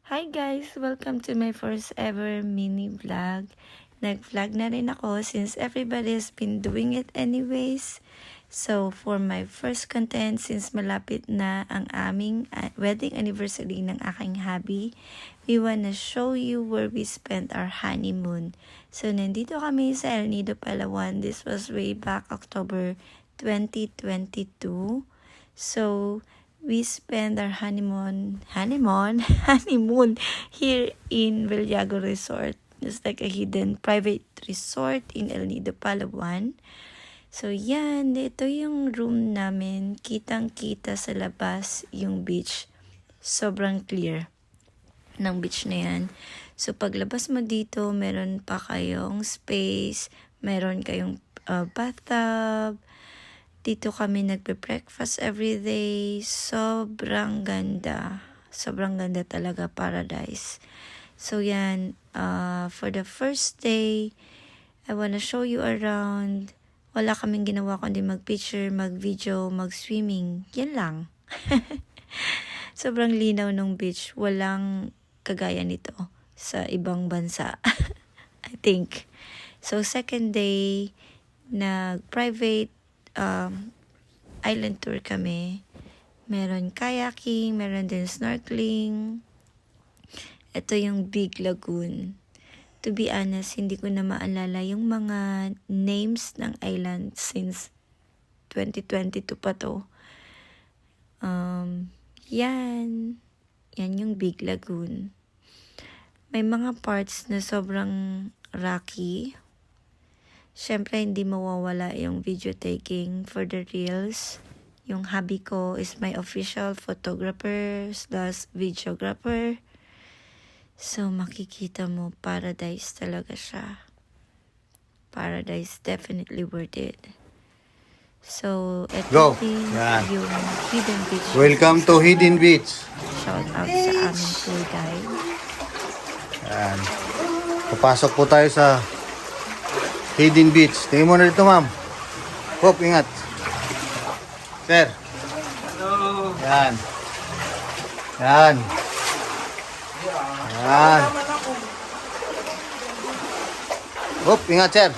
Hi guys! Welcome to my first ever mini vlog. Nag-vlog na rin ako since everybody has been doing it anyways. So for my first content, since malapit na ang aming wedding anniversary ng aking hubby, we wanna show you where we spent our honeymoon. So nandito kami sa El Nido, Palawan. This was way back October 2022. So we spent our honeymoon here in Villago Resort. It's like a hidden private resort in El Nido, Palawan. So yan, ito yung room namin. Kitang-kita sa labas yung beach. Sobrang clear ng beach na yan. So paglabas mo dito, meron pa kayong space, meron kayong bathtub. Dito kami nagpe-breakfast everyday. Sobrang ganda. Sobrang ganda talaga, paradise. So yan, for the first day, I wanna show you around. Wala kaming ginawa kundi mag-picture, mag-video, mag-swimming. Yan lang. Sobrang linaw ng beach. Walang kagaya nito sa ibang bansa. I think. So second day, nag-private island tour kami. Meron kayaking, meron din snorkeling. Ito yung Big Lagoon. To be honest, hindi ko na maalala yung mga names ng island since 2022 pa to. Yan yung Big Lagoon. May mga parts na sobrang rocky. Siyempre, hindi mawawala yung video taking for the reels. Yung hubby ko is my official photographer / videographer. So, makikita mo, paradise talaga siya. Paradise, definitely worth it. So, ito din yung Hidden Beach. Welcome to Hidden Beach. Shout out sa aming tour guide. Yan. Papasok po tayo sa Hidden Beach. Tingin mo na dito, ma'am. Hop, ingat. Sir. Hello. Yan. Yan. Yan. Hop, ingat, sir.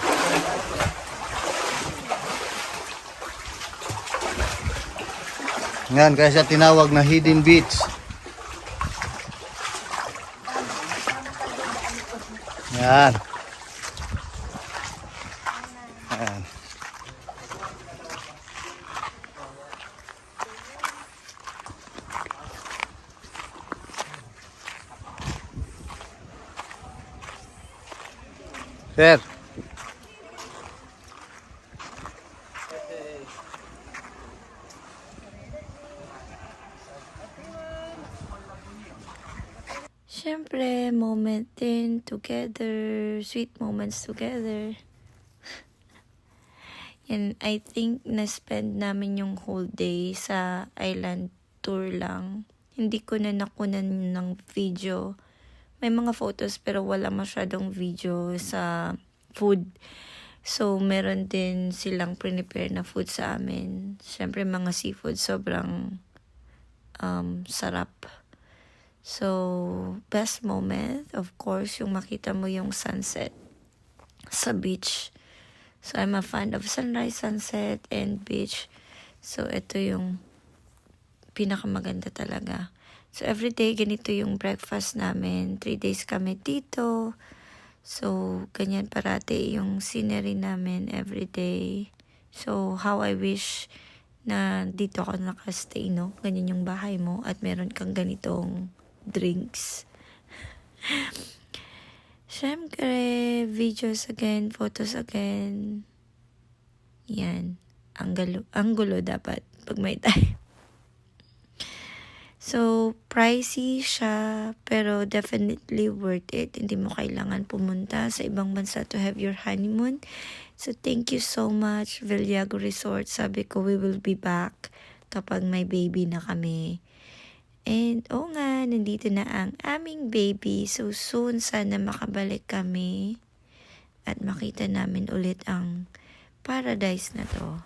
Yan, kaya siya tinawag na Hidden Beach. Yan. Yan. Sir. Siyempre, moment din together, sweet moments together. And I think na-spend namin yung whole day sa island tour lang. Hindi ko na nakunan ng video. May mga photos pero wala masyadong video sa food. So, meron din silang prepare na food sa amin. Siyempre, mga seafood sobrang sarap. So, best moment, of course, yung makita mo yung sunset sa beach. So, I'm a fan of sunrise, sunset, and beach. So, ito yung pinakamaganda talaga. So, everyday, ganito yung breakfast namin. 3 days kami dito. So, ganyan parati yung scenery namin everyday. So, how I wish na dito ako nakastay, no? Ganyan yung bahay mo at meron kang ganitong drinks. Siyempre, videos again, photos again. Yan. Ang gulo dapat pag may time. So, pricey siya, pero definitely worth it. Hindi mo kailangan pumunta sa ibang bansa to have your honeymoon. So, thank you so much, Villago Resort. Sabi ko, we will be back kapag may baby na kami. And, nga, nandito na ang aming baby. So, soon, sana makabalik kami at makita namin ulit ang paradise na to.